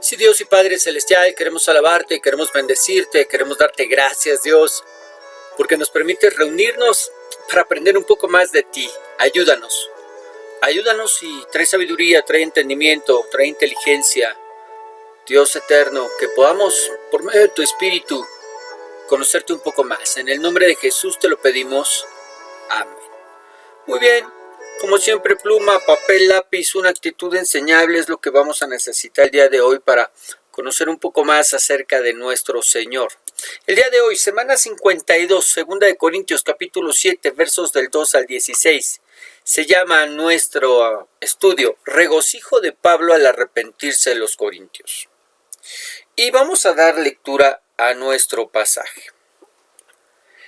Sí, Dios y Padre Celestial, queremos alabarte, queremos bendecirte, queremos darte gracias, Dios, porque nos permites reunirnos para aprender un poco más de ti. Ayúdanos, ayúdanos y trae sabiduría, trae entendimiento, trae inteligencia, Dios eterno, que podamos, por medio de tu Espíritu, conocerte un poco más. En el nombre de Jesús te lo pedimos. Amén. Muy bien. Como siempre, pluma, papel, lápiz, una actitud enseñable es lo que vamos a necesitar el día de hoy para conocer un poco más acerca de nuestro Señor. El día de hoy, semana 52, segunda de Corintios, capítulo 7, versos del 2 al 16. Se llama nuestro estudio Regocijo de Pablo al arrepentirse de los Corintios. Y vamos a dar lectura a nuestro pasaje.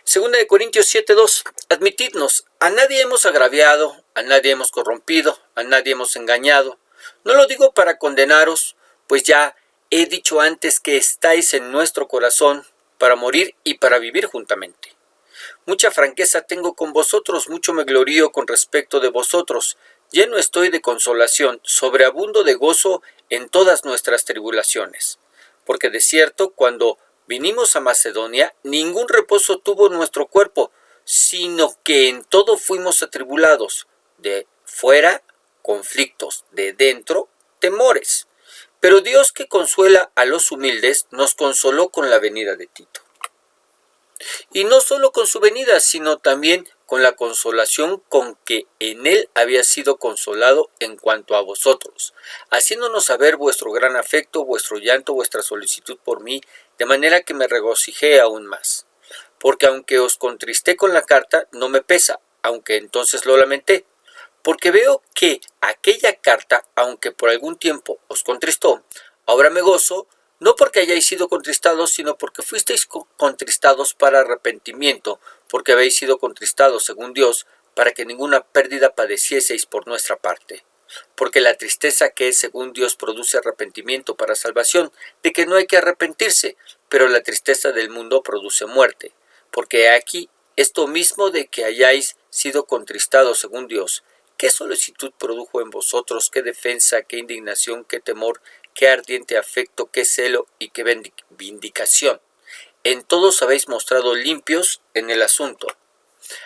Segunda de Corintios 7:2. Admitidnos, a nadie hemos agraviado, a nadie hemos corrompido, a nadie hemos engañado. No lo digo para condenaros, pues ya he dicho antes que estáis en nuestro corazón para morir y para vivir juntamente. Mucha franqueza tengo con vosotros, mucho me glorío con respecto de vosotros. Lleno estoy de consolación, sobreabundo de gozo en todas nuestras tribulaciones. Porque de cierto, cuando vinimos a Macedonia, ningún reposo tuvo nuestro cuerpo, sino que en todo fuimos atribulados, de fuera conflictos, de dentro temores. Pero Dios, que consuela a los humildes, nos consoló con la venida de Tito. Y no solo con su venida, sino también con la consolación con que en él había sido consolado en cuanto a vosotros, haciéndonos saber vuestro gran afecto, vuestro llanto, vuestra solicitud por mí, de manera que me regocijé aún más. Porque aunque os contristé con la carta, no me pesa, aunque entonces lo lamenté, porque veo que aquella carta, aunque por algún tiempo os contristó, ahora me gozo, no porque hayáis sido contristados, sino porque fuisteis contristados para arrepentimiento, porque habéis sido contristados según Dios, para que ninguna pérdida padecieseis por nuestra parte. Porque la tristeza que es según Dios produce arrepentimiento para salvación, de que no hay que arrepentirse, pero la tristeza del mundo produce muerte. Porque aquí esto mismo de que hayáis sido contristados según Dios, ¿qué solicitud produjo en vosotros? ¿Qué defensa? ¿Qué indignación? ¿Qué temor? ¿Qué ardiente afecto? ¿Qué celo? ¿Y qué vindicación? En todos habéis mostrado limpios en el asunto.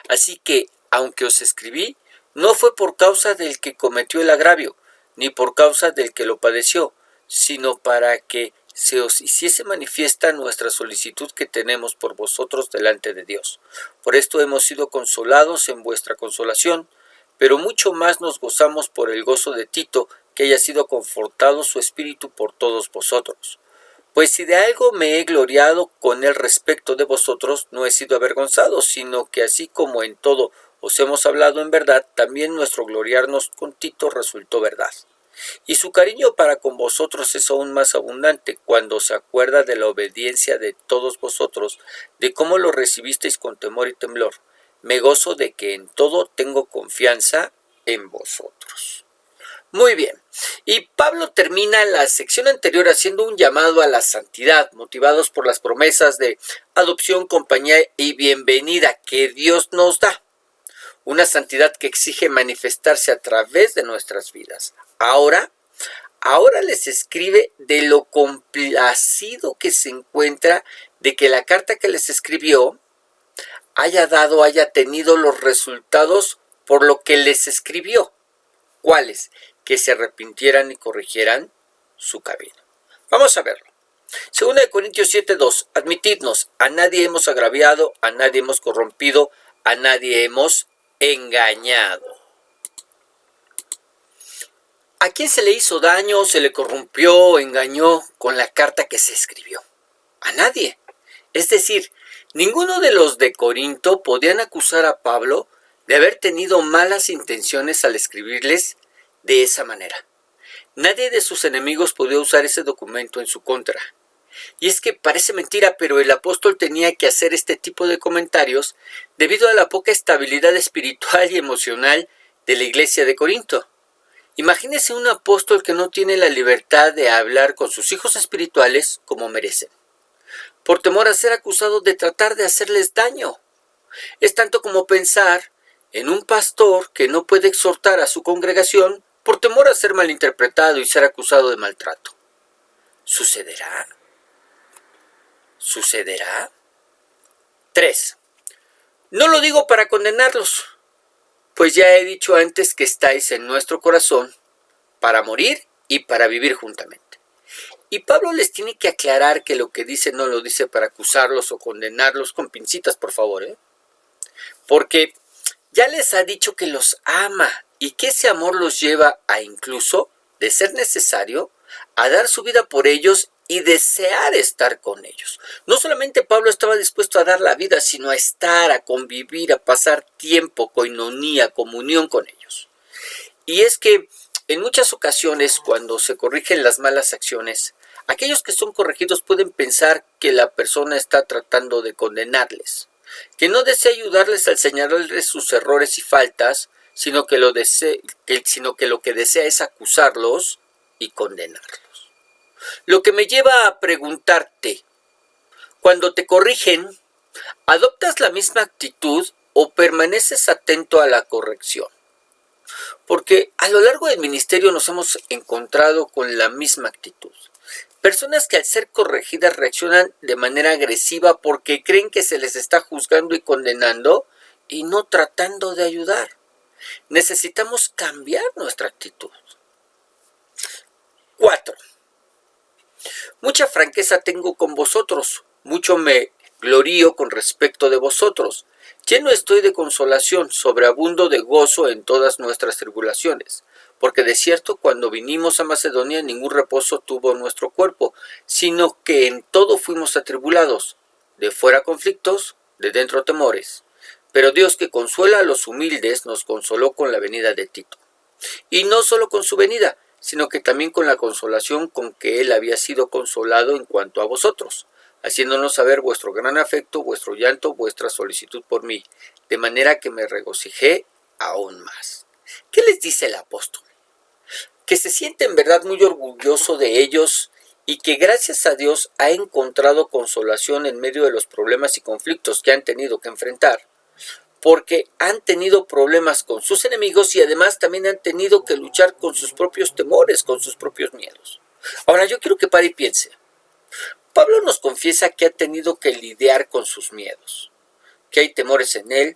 Así que, aunque os escribí, no fue por causa del que cometió el agravio, ni por causa del que lo padeció, sino para que se os hiciese manifiesta nuestra solicitud que tenemos por vosotros delante de Dios. Por esto hemos sido consolados en vuestra consolación, pero mucho más nos gozamos por el gozo de Tito, que haya sido confortado su espíritu por todos vosotros. Pues si de algo me he gloriado con el respecto de vosotros, no he sido avergonzado, sino que así como en todo os hemos hablado en verdad, también nuestro gloriarnos con Tito resultó verdad. Y su cariño para con vosotros es aún más abundante cuando se acuerda de la obediencia de todos vosotros, de cómo lo recibisteis con temor y temblor. Me gozo de que en todo tengo confianza en vosotros. Muy bien, y Pablo termina la sección anterior haciendo un llamado a la santidad, motivados por las promesas de adopción, compañía y bienvenida que Dios nos da. Una santidad que exige manifestarse a través de nuestras vidas. Ahora les escribe de lo complacido que se encuentra de que la carta que les escribió haya tenido los resultados por lo que les escribió. ¿Cuáles? Que se arrepintieran y corrigieran su camino. Vamos a verlo. Segunda de Corintios 7:2. Admitidnos, a nadie hemos agraviado, a nadie hemos corrompido, a nadie hemos engañado. ¿A quién se le hizo daño, se le corrompió, engañó con la carta que se escribió? A nadie. Es decir, ninguno de los de Corinto podían acusar a Pablo de haber tenido malas intenciones al escribirles de esa manera. Nadie de sus enemigos podía usar ese documento en su contra. Y es que parece mentira, pero el apóstol tenía que hacer este tipo de comentarios debido a la poca estabilidad espiritual y emocional de la iglesia de Corinto. Imagínese un apóstol que no tiene la libertad de hablar con sus hijos espirituales como merecen, por temor a ser acusado de tratar de hacerles daño. Es tanto como pensar en un pastor que no puede exhortar a su congregación por temor a ser malinterpretado y ser acusado de maltrato. ¿Sucederá? ¿Sucederá? 3. No lo digo para condenarlos, pues ya he dicho antes que estáis en nuestro corazón para morir y para vivir juntamente. Y Pablo les tiene que aclarar que lo que dice no lo dice para acusarlos o condenarlos con pincitas, por favor, porque ya les ha dicho que los ama y que ese amor los lleva a incluso, de ser necesario, a dar su vida por ellos y desear estar con ellos. No solamente Pablo estaba dispuesto a dar la vida, sino a estar, a convivir, a pasar tiempo, coinonía, comunión con ellos. Y es que en muchas ocasiones, cuando se corrigen las malas acciones, aquellos que son corregidos pueden pensar que la persona está tratando de condenarles, que no desea ayudarles al señalarles sus errores y faltas, sino que lo que desea es acusarlos y condenarlos. Lo que me lleva a preguntarte, cuando te corrigen, ¿adoptas la misma actitud o permaneces atento a la corrección? Porque a lo largo del ministerio nos hemos encontrado con la misma actitud. Personas que al ser corregidas reaccionan de manera agresiva porque creen que se les está juzgando y condenando y no tratando de ayudar. Necesitamos cambiar nuestra actitud. 4. Mucha franqueza tengo con vosotros, mucho me glorío con respecto de vosotros. Lleno estoy de consolación, sobreabundo de gozo en todas nuestras tribulaciones, porque de cierto cuando vinimos a Macedonia ningún reposo tuvo nuestro cuerpo, sino que en todo fuimos atribulados, de fuera conflictos, de dentro temores. Pero Dios que consuela a los humildes nos consoló con la venida de Tito. Y no solo con su venida, sino que también con la consolación con que él había sido consolado en cuanto a vosotros, haciéndonos saber vuestro gran afecto, vuestro llanto, vuestra solicitud por mí, de manera que me regocijé aún más. ¿Qué les dice el apóstol? Que se siente en verdad muy orgulloso de ellos y que gracias a Dios ha encontrado consolación en medio de los problemas y conflictos que han tenido que enfrentar, porque han tenido problemas con sus enemigos y además también han tenido que luchar con sus propios temores, con sus propios miedos. Ahora yo quiero que pare y piense. Pablo nos confiesa que ha tenido que lidiar con sus miedos, que hay temores en él.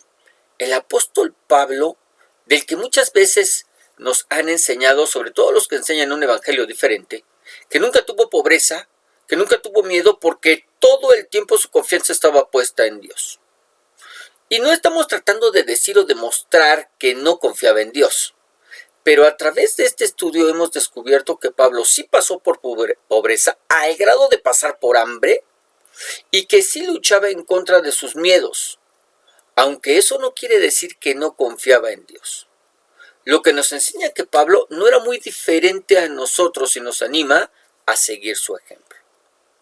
El apóstol Pablo, del que muchas veces nos han enseñado, sobre todo los que enseñan un evangelio diferente, que nunca tuvo pobreza, que nunca tuvo miedo porque todo el tiempo su confianza estaba puesta en Dios. Y no estamos tratando de decir o demostrar que no confiaba en Dios, pero a través de este estudio hemos descubierto que Pablo sí pasó por pobreza al grado de pasar por hambre y que sí luchaba en contra de sus miedos, aunque eso no quiere decir que no confiaba en Dios. Lo que nos enseña que Pablo no era muy diferente a nosotros y nos anima a seguir su ejemplo.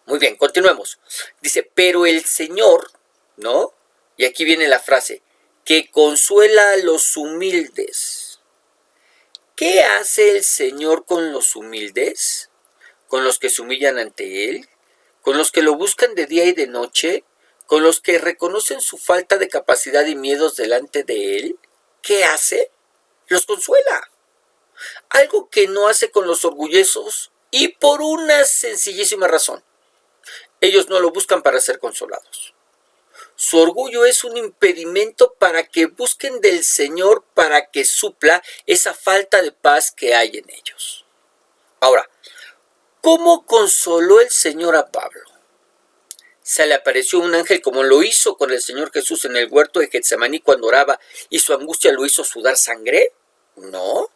Muy bien, continuemos. Dice, pero el Señor, ¿no? Y aquí viene la frase, que consuela a los humildes. ¿Qué hace el Señor con los humildes? ¿Con los que se humillan ante Él? ¿Con los que lo buscan de día y de noche? ¿Con los que reconocen su falta de capacidad y miedos delante de Él? ¿Qué hace? Los consuela. Algo que no hace con los orgullosos y por una sencillísima razón. Ellos no lo buscan para ser consolados. Su orgullo es un impedimento para que busquen del Señor para que supla esa falta de paz que hay en ellos. Ahora, ¿cómo consoló el Señor a Pablo? ¿Se le apareció un ángel como lo hizo con el Señor Jesús en el huerto de Getsemaní cuando oraba y su angustia lo hizo sudar sangre? No.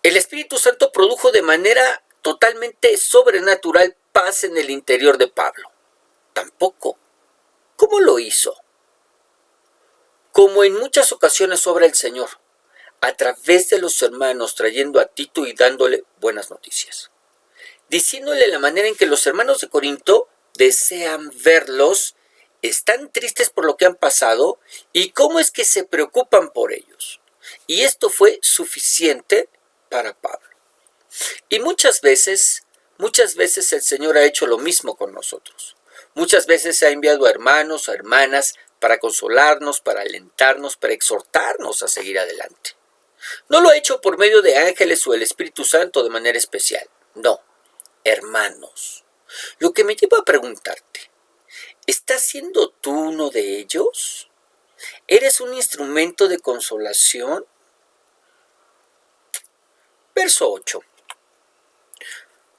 El Espíritu Santo produjo de manera totalmente sobrenatural paz en el interior de Pablo. Tampoco. ¿Cómo lo hizo? Como en muchas ocasiones obra el Señor, a través de los hermanos trayendo a Tito y dándole buenas noticias. Diciéndole la manera en que los hermanos de Corinto desean verlos, están tristes por lo que han pasado y cómo es que se preocupan por ellos. Y esto fue suficiente para Pablo. Y muchas veces el Señor ha hecho lo mismo con nosotros. Muchas veces ha enviado a hermanos, a hermanas, para consolarnos, para alentarnos, para exhortarnos a seguir adelante. No lo ha hecho por medio de ángeles o el Espíritu Santo de manera especial, no. hermanos. Lo que me lleva a preguntarte, ¿estás siendo tú uno de ellos? ¿Eres un instrumento de consolación? Verso 8.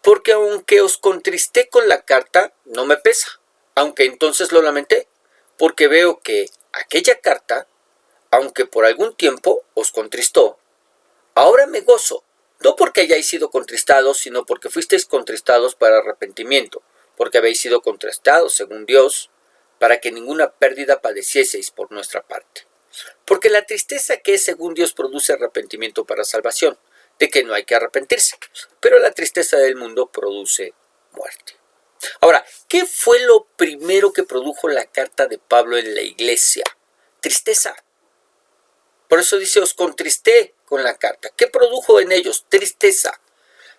Porque aunque os contristé con la carta, no me pesa, aunque entonces lo lamenté, porque veo que aquella carta, aunque por algún tiempo os contristó, ahora me gozo, no porque hayáis sido contristados, sino porque fuisteis contristados para arrepentimiento, porque habéis sido contristados según Dios, para que ninguna pérdida padecieseis por nuestra parte. Porque la tristeza que es según Dios produce arrepentimiento para salvación, de que no hay que arrepentirse, pero la tristeza del mundo produce muerte. Ahora, ¿qué fue lo primero que produjo la carta de Pablo en la iglesia? Tristeza. Por eso dice, os contristé con la carta. ¿Qué produjo en ellos? Tristeza.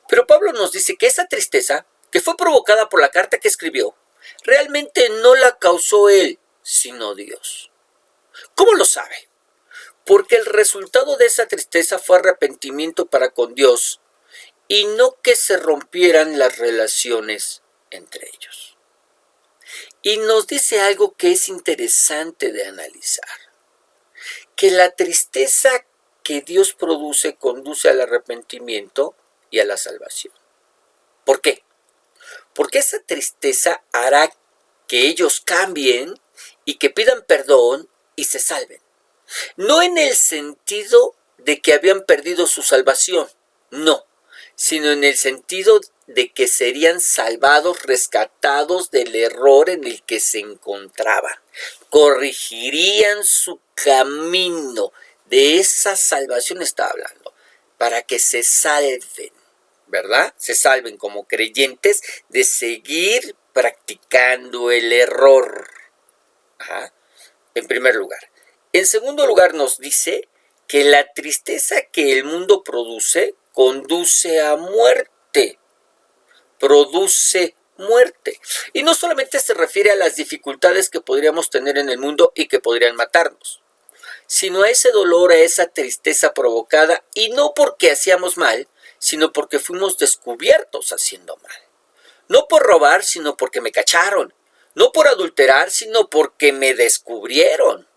Pero Pablo nos dice que esa tristeza, que fue provocada por la carta que escribió, realmente no la causó él, sino Dios. ¿Cómo lo sabe? Porque el resultado de esa tristeza fue arrepentimiento para con Dios y no que se rompieran las relaciones entre ellos. Y nos dice algo que es interesante de analizar, que la tristeza que Dios produce conduce al arrepentimiento y a la salvación. ¿Por qué? Porque esa tristeza hará que ellos cambien y que pidan perdón y se salven. No en el sentido de que habían perdido su salvación, no, sino en el sentido de que serían salvados, rescatados del error en el que se encontraban. Corregirían su camino. De esa salvación está hablando, para que se salven, ¿verdad? Se salven como creyentes de seguir practicando el error. Ajá. En primer lugar. En segundo lugar, nos dice que la tristeza que el mundo produce conduce a muerte. Produce muerte. Y no solamente se refiere a las dificultades que podríamos tener en el mundo y que podrían matarnos, sino a ese dolor, a esa tristeza provocada, y no porque hacíamos mal, sino porque fuimos descubiertos haciendo mal. No por robar, sino porque me cacharon. No por adulterar, sino porque me descubrieron.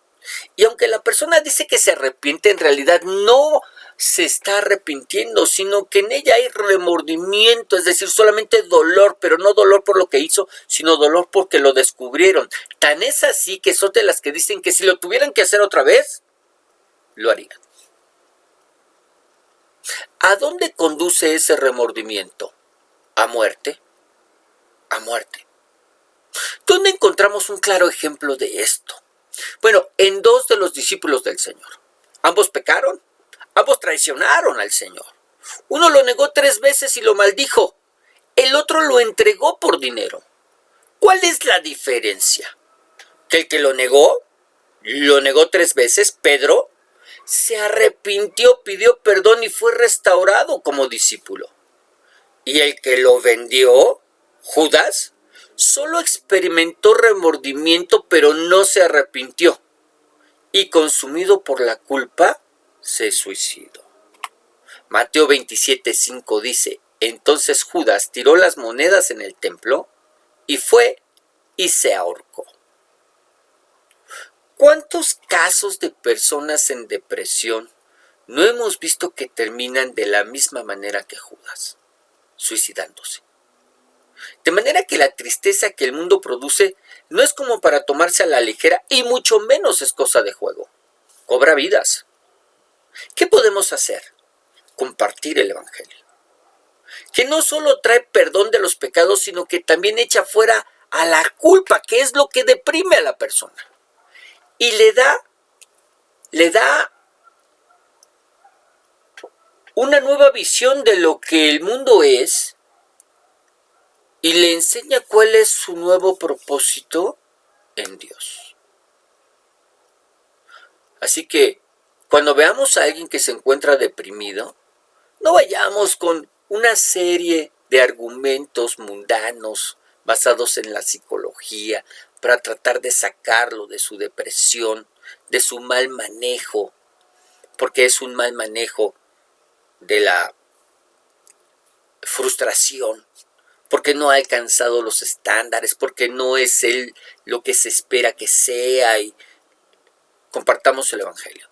Y aunque la persona dice que se arrepiente, en realidad no se está arrepintiendo, sino que en ella hay remordimiento, es decir, solamente dolor, pero no dolor por lo que hizo, sino dolor porque lo descubrieron. Tan es así que son de las que dicen que si lo tuvieran que hacer otra vez, lo harían. ¿A dónde conduce ese remordimiento? ¿A muerte? A muerte. ¿Dónde encontramos un claro ejemplo de esto? Bueno, en dos de los discípulos del Señor. Ambos pecaron, ambos traicionaron al Señor. Uno lo negó 3 veces y lo maldijo. El otro lo entregó por dinero. ¿Cuál es la diferencia? Que el que lo negó 3 veces, Pedro, se arrepintió, pidió perdón y fue restaurado como discípulo. Y el que lo vendió, Judas, solo experimentó remordimiento, pero no se arrepintió. Y consumido por la culpa, se suicidó. Mateo 27:5 dice, entonces Judas tiró las monedas en el templo y fue y se ahorcó. ¿Cuántos casos de personas en depresión no hemos visto que terminan de la misma manera que Judas, suicidándose? De manera que la tristeza que el mundo produce no es como para tomarse a la ligera y mucho menos es cosa de juego. Cobra vidas. ¿Qué podemos hacer? Compartir el Evangelio, que no solo trae perdón de los pecados, sino que también echa fuera a la culpa, que es lo que deprime a la persona. Y le da una nueva visión de lo que el mundo es y le enseña cuál es su nuevo propósito en Dios. Así que cuando veamos a alguien que se encuentra deprimido, no vayamos con una serie de argumentos mundanos basados en la psicología para tratar de sacarlo de su depresión, de su mal manejo, porque es un mal manejo de la frustración, porque no ha alcanzado los estándares, porque no es él lo que se espera que sea, y compartamos el Evangelio.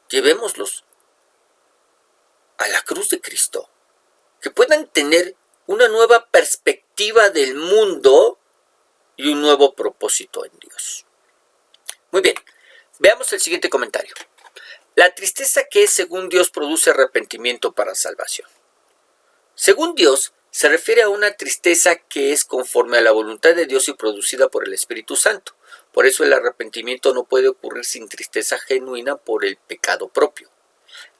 Llevémoslos a la cruz de Cristo, que puedan tener una nueva perspectiva del mundo y un nuevo propósito en Dios. Muy bien, veamos el siguiente comentario. La tristeza que es según Dios produce arrepentimiento para salvación. Según Dios, se refiere a una tristeza que es conforme a la voluntad de Dios y producida por el Espíritu Santo. Por eso el arrepentimiento no puede ocurrir sin tristeza genuina por el pecado propio.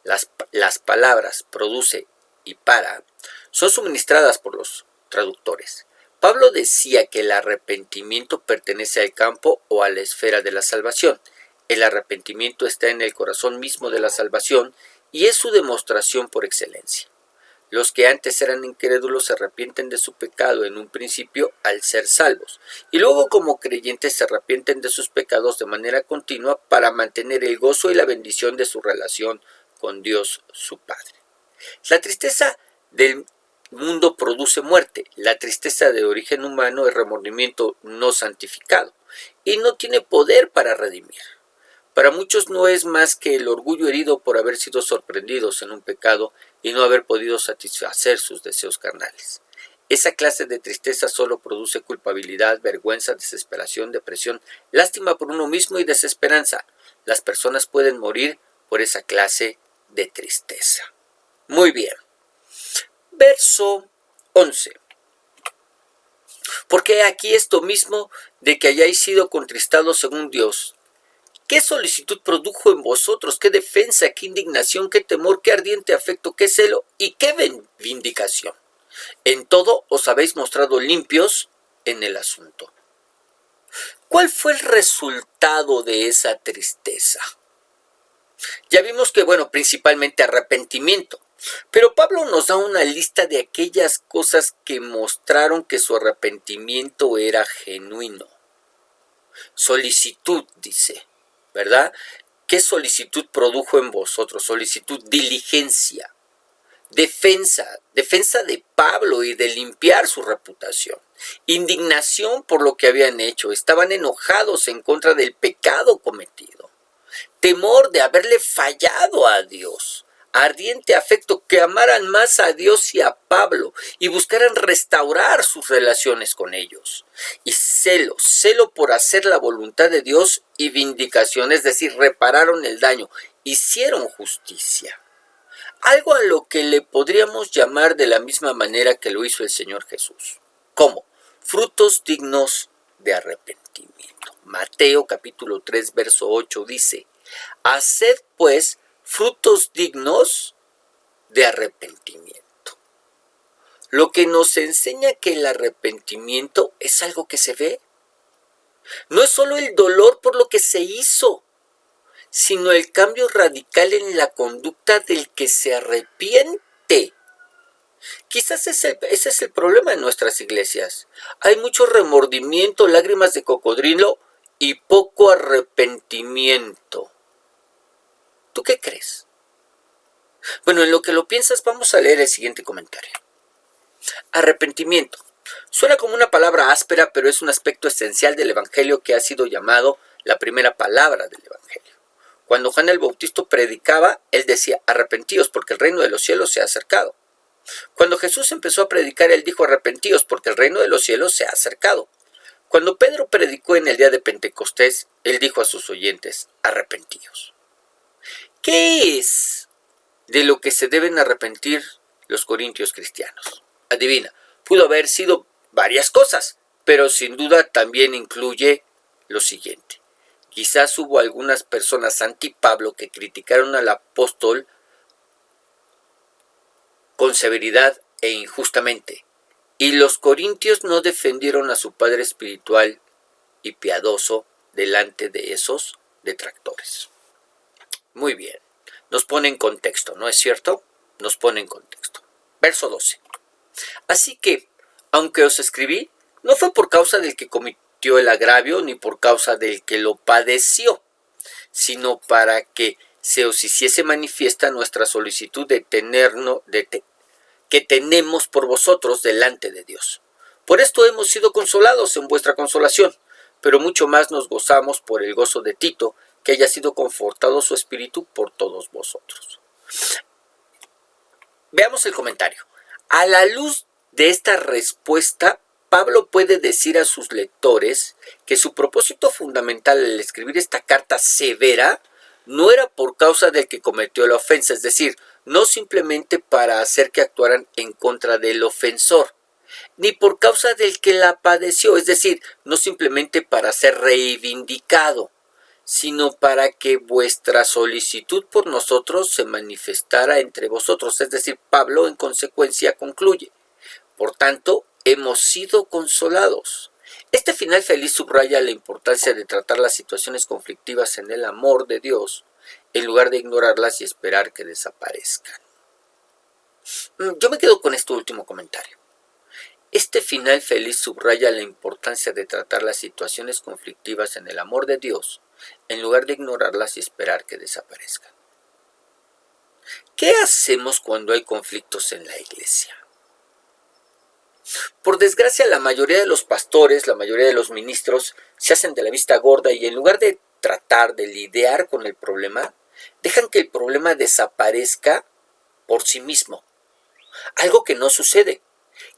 Las palabras produce y para son suministradas por los traductores. Pablo decía que el arrepentimiento pertenece al campo o a la esfera de la salvación. El arrepentimiento está en el corazón mismo de la salvación y es su demostración por excelencia. Los que antes eran incrédulos se arrepienten de su pecado en un principio al ser salvos, y luego como creyentes se arrepienten de sus pecados de manera continua para mantener el gozo y la bendición de su relación con Dios su Padre. La tristeza del mundo produce muerte. La tristeza de origen humano es remordimiento no santificado y no tiene poder para redimir. Para muchos no es más que el orgullo herido por haber sido sorprendidos en un pecado y no haber podido satisfacer sus deseos carnales. Esa clase de tristeza solo produce culpabilidad, vergüenza, desesperación, depresión, lástima por uno mismo y desesperanza. Las personas pueden morir por esa clase de tristeza. Muy bien. Verso 11. Porque aquí esto mismo de que hayáis sido contristados según Dios. ¿Qué solicitud produjo en vosotros? ¿Qué defensa? ¿Qué indignación? ¿Qué temor? ¿Qué ardiente afecto? ¿Qué celo? ¿Y qué vindicación? En todo os habéis mostrado limpios en el asunto. ¿Cuál fue el resultado de esa tristeza? Ya vimos que, principalmente arrepentimiento. Pero Pablo nos da una lista de aquellas cosas que mostraron que su arrepentimiento era genuino. Solicitud, dice. ¿Verdad? ¿Qué solicitud produjo en vosotros? Solicitud, diligencia, defensa de Pablo y de limpiar su reputación, indignación por lo que habían hecho, estaban enojados en contra del pecado cometido, temor de haberle fallado a Dios, ardiente afecto, que amaran más a Dios y a Pablo y buscaran restaurar sus relaciones con ellos. Y celo por hacer la voluntad de Dios y vindicación, es decir, repararon el daño, hicieron justicia. Algo a lo que le podríamos llamar de la misma manera que lo hizo el Señor Jesús. ¿Cómo? Frutos dignos de arrepentimiento. Mateo capítulo 3, verso 8 dice: haced pues frutos dignos de arrepentimiento. Lo que nos enseña que el arrepentimiento es algo que se ve. No es solo el dolor por lo que se hizo, sino el cambio radical en la conducta del que se arrepiente. Quizás ese es el problema en nuestras iglesias. Hay mucho remordimiento, lágrimas de cocodrilo y poco arrepentimiento. ¿Tú qué crees? Bueno, en lo que lo piensas, vamos a leer el siguiente comentario. Arrepentimiento. Suena como una palabra áspera, pero es un aspecto esencial del Evangelio que ha sido llamado la primera palabra del Evangelio. Cuando Juan el Bautista predicaba, él decía: arrepentíos porque el reino de los cielos se ha acercado. Cuando Jesús empezó a predicar, él dijo: arrepentíos porque el reino de los cielos se ha acercado. Cuando Pedro predicó en el día de Pentecostés, él dijo a sus oyentes: arrepentíos. ¿Qué es de lo que se deben arrepentir los corintios cristianos? Adivina, pudo haber sido varias cosas, pero sin duda también incluye lo siguiente. Quizás hubo algunas personas anti-Pablo que criticaron al apóstol con severidad e injustamente, y los corintios no defendieron a su padre espiritual y piadoso delante de esos detractores. Muy bien, nos pone en contexto, ¿no es cierto? Nos pone en contexto. Verso 12. Así que, aunque os escribí, no fue por causa del que cometió el agravio, ni por causa del que lo padeció, sino para que se os hiciese manifiesta nuestra solicitud de que tenemos por vosotros delante de Dios. Por esto hemos sido consolados en vuestra consolación, pero mucho más nos gozamos por el gozo de Tito, que haya sido confortado su espíritu por todos vosotros. Veamos el comentario. A la luz de esta respuesta, Pablo puede decir a sus lectores que su propósito fundamental al escribir esta carta severa no era por causa del que cometió la ofensa, es decir, no simplemente para hacer que actuaran en contra del ofensor, ni por causa del que la padeció, es decir, no simplemente para ser reivindicado, sino para que vuestra solicitud por nosotros se manifestara entre vosotros. Es decir, Pablo en consecuencia concluye: por tanto, hemos sido consolados. Este final feliz subraya la importancia de tratar las situaciones conflictivas en el amor de Dios, en lugar de ignorarlas y esperar que desaparezcan. Yo me quedo con este último comentario. Este final feliz subraya la importancia de tratar las situaciones conflictivas en el amor de Dios, en lugar de ignorarlas y esperar que desaparezcan. ¿Qué hacemos cuando hay conflictos en la iglesia? Por desgracia, la mayoría de los pastores, la mayoría de los ministros se hacen de la vista gorda y en lugar de tratar de lidiar con el problema, dejan que el problema desaparezca por sí mismo. Algo que no sucede.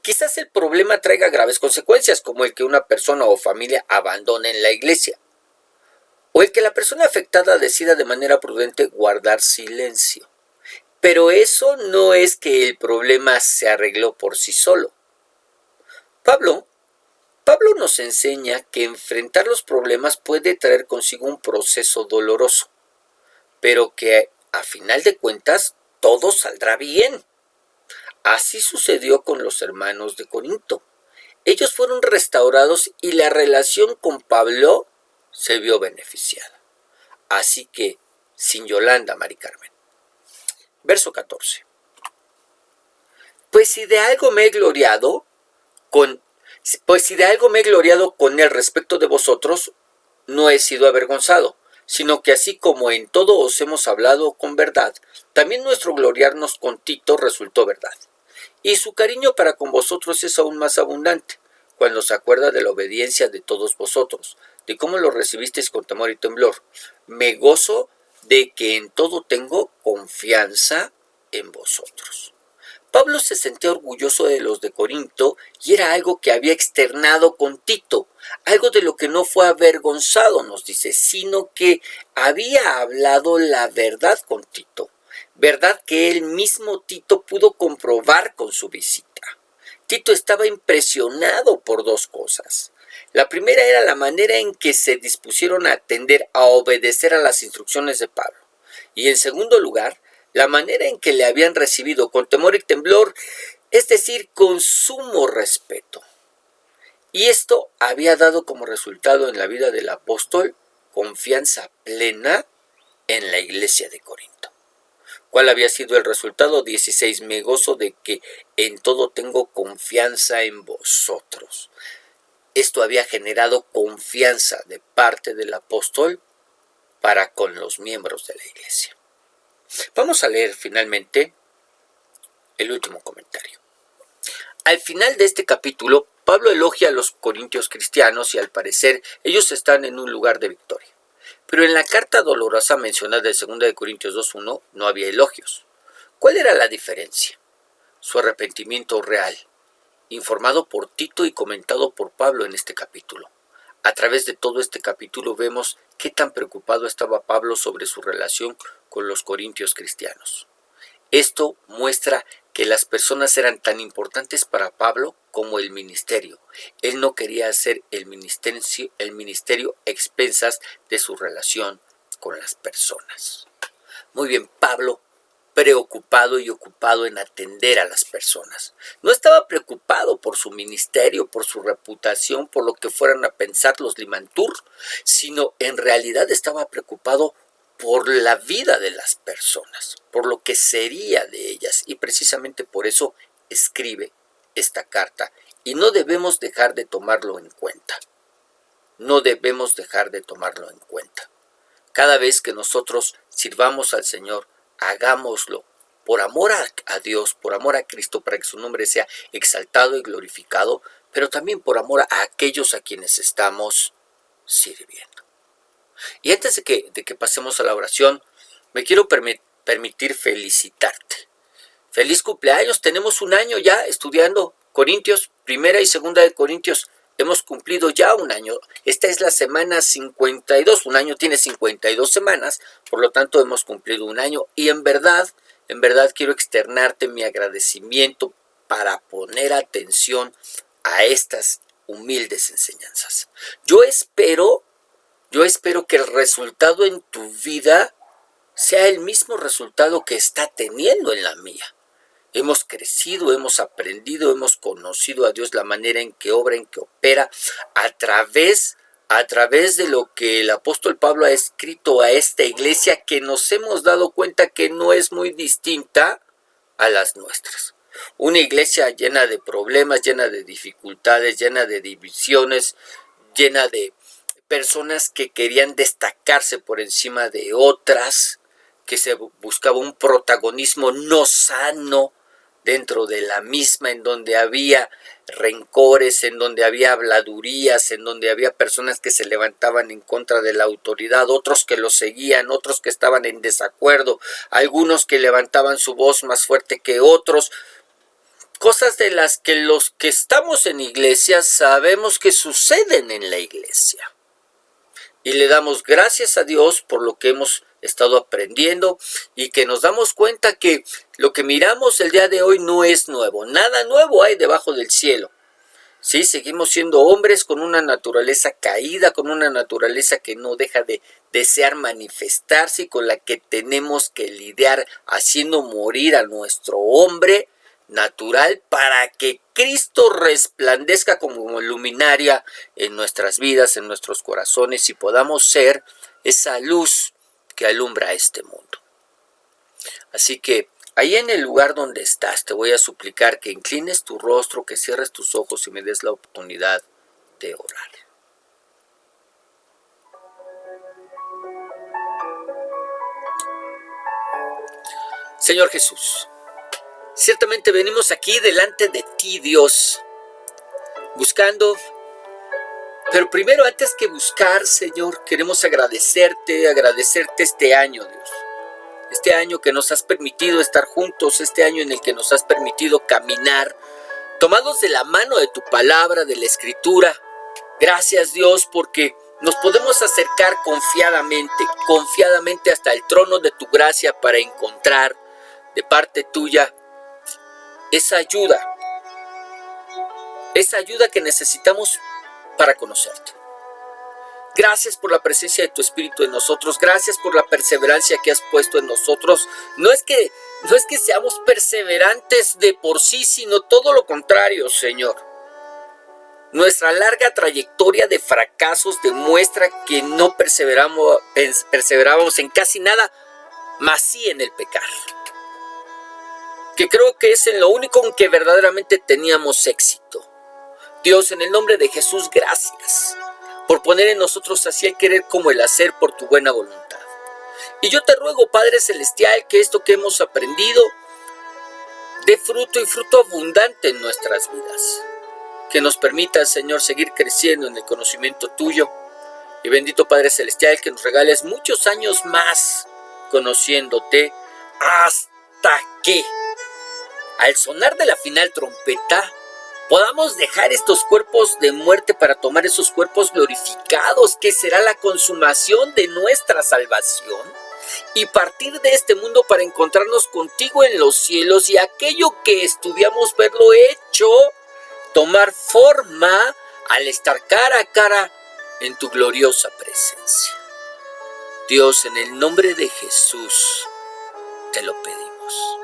Quizás el problema traiga graves consecuencias, como el que una persona o familia abandonen la iglesia, o el que la persona afectada decida de manera prudente guardar silencio. Pero eso no es que el problema se arregló por sí solo. Pablo nos enseña que enfrentar los problemas puede traer consigo un proceso doloroso, pero que a final de cuentas todo saldrá bien. Así sucedió con los hermanos de Corinto. Ellos fueron restaurados y la relación con Pablo se vio beneficiada. Así que, sin Yolanda, Mari Carmen. Verso 14. Pues si de algo me he gloriado con él respecto de vosotros, no he sido avergonzado, sino que así como en todo os hemos hablado con verdad, también nuestro gloriarnos con Tito resultó verdad. Y su cariño para con vosotros es aún más abundante, cuando se acuerda de la obediencia de todos vosotros, de cómo lo recibisteis con temor y temblor. Me gozo de que en todo tengo confianza en vosotros. Pablo se sentía orgulloso de los de Corinto y era algo que había externado con Tito, algo de lo que no fue avergonzado, nos dice, sino que había hablado la verdad con Tito, verdad que él mismo Tito pudo comprobar con su visita. Tito estaba impresionado por dos cosas. La primera era la manera en que se dispusieron a atender, a obedecer a las instrucciones de Pablo. Y en segundo lugar, la manera en que le habían recibido con temor y temblor, es decir, con sumo respeto. Y esto había dado como resultado en la vida del apóstol confianza plena en la iglesia de Corinto. ¿Cuál había sido el resultado? 16. Me gozo de que en todo tengo confianza en vosotros. Esto había generado confianza de parte del apóstol para con los miembros de la iglesia. Vamos a leer finalmente el último comentario. Al final de este capítulo, Pablo elogia a los corintios cristianos y al parecer ellos están en un lugar de victoria. Pero en la carta dolorosa mencionada en 2 de Corintios 2:1 no había elogios. ¿Cuál era la diferencia? Su arrepentimiento real, informado por Tito y comentado por Pablo en este capítulo. A través de todo este capítulo vemos qué tan preocupado estaba Pablo sobre su relación con los corintios cristianos. Esto muestra que las personas eran tan importantes para Pablo como el ministerio. Él no quería hacer el ministerio a expensas de su relación con las personas. Muy bien, Pablo, preocupado y ocupado en atender a las personas. No estaba preocupado por su ministerio, por su reputación, por lo que fueran a pensar los Limantur, sino en realidad estaba preocupado por la vida de las personas, por lo que sería de ellas, y precisamente por eso escribe esta carta, y no debemos dejar de tomarlo en cuenta. No debemos dejar de tomarlo en cuenta. Cada vez que nosotros sirvamos al Señor, hagámoslo por amor a Dios, por amor a Cristo, para que su nombre sea exaltado y glorificado, pero también por amor a aquellos a quienes estamos sirviendo. Y antes de que pasemos a la oración, me quiero permitir felicitarte. Feliz cumpleaños, tenemos un año ya estudiando Corintios, primera y segunda de Corintios. Hemos cumplido ya un año. Esta es la semana 52. Un año tiene 52 semanas, por lo tanto hemos cumplido un año. Y en verdad quiero externarte mi agradecimiento para poner atención a estas humildes enseñanzas. Yo espero que el resultado en tu vida sea el mismo resultado que está teniendo en la mía. Hemos crecido, hemos aprendido, hemos conocido a Dios, la manera en que obra, en que opera, a través de lo que el apóstol Pablo ha escrito a esta iglesia, que nos hemos dado cuenta que no es muy distinta a las nuestras. Una iglesia llena de problemas, llena de dificultades, llena de divisiones, llena de personas que querían destacarse por encima de otras, que se buscaba un protagonismo no sano dentro de la misma, en donde había rencores, en donde había habladurías, en donde había personas que se levantaban en contra de la autoridad, otros que lo seguían, otros que estaban en desacuerdo, algunos que levantaban su voz más fuerte que otros. Cosas de las que los que estamos en iglesia sabemos que suceden en la iglesia. Y le damos gracias a Dios por lo que hemos estado aprendiendo y que nos damos cuenta que lo que miramos el día de hoy no es nuevo. Nada nuevo hay debajo del cielo. Sí, seguimos siendo hombres con una naturaleza caída, con una naturaleza que no deja de desear manifestarse y con la que tenemos que lidiar, haciendo morir a nuestro hombre natural para que Cristo resplandezca como luminaria en nuestras vidas, en nuestros corazones, y podamos ser esa luz que alumbra este mundo. Así que ahí en el lugar donde estás, te voy a suplicar que inclines tu rostro, que cierres tus ojos y me des la oportunidad de orar. Señor Jesús, ciertamente venimos aquí delante de ti, Dios, buscando, pero primero, antes que buscar, Señor, queremos agradecerte este año, Dios. Este año que nos has permitido estar juntos, este año en el que nos has permitido caminar, tomados de la mano de tu palabra, de la Escritura. Gracias, Dios, porque nos podemos acercar confiadamente hasta el trono de tu gracia para encontrar de parte tuya esa ayuda que necesitamos para conocerte. Gracias por la presencia de tu Espíritu en nosotros. Gracias por la perseverancia que has puesto en nosotros. No es que seamos perseverantes de por sí, sino todo lo contrario, Señor. Nuestra larga trayectoria de fracasos demuestra que no perseverábamos en casi nada, más sí en el pecar. Que creo que es en lo único en que verdaderamente teníamos éxito. Dios, en el nombre de Jesús, gracias por poner en nosotros así el querer como el hacer por tu buena voluntad. Y yo te ruego, Padre Celestial, que esto que hemos aprendido dé fruto y fruto abundante en nuestras vidas. Que nos permita, Señor, seguir creciendo en el conocimiento tuyo. Y bendito Padre Celestial, que nos regales muchos años más conociéndote, hasta que al sonar de la final trompeta podamos dejar estos cuerpos de muerte para tomar esos cuerpos glorificados, que será la consumación de nuestra salvación, y partir de este mundo para encontrarnos contigo en los cielos, y aquello que estudiamos verlo hecho tomar forma al estar cara a cara en tu gloriosa presencia. Dios, en el nombre de Jesús te lo pedimos.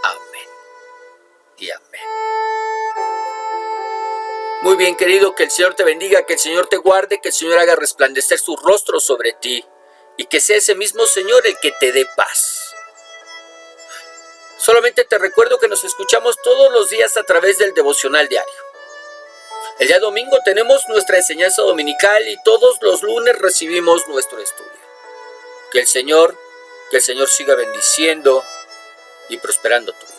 Amén y amén. Muy bien, querido, que el Señor te bendiga, que el Señor te guarde, que el Señor haga resplandecer su rostro sobre ti y que sea ese mismo Señor el que te dé paz. Solamente te recuerdo que nos escuchamos todos los días a través del devocional diario. El día domingo tenemos nuestra enseñanza dominical y todos los lunes recibimos nuestro estudio. Que el Señor Que el Señor siga bendiciendo y prosperando tu vida.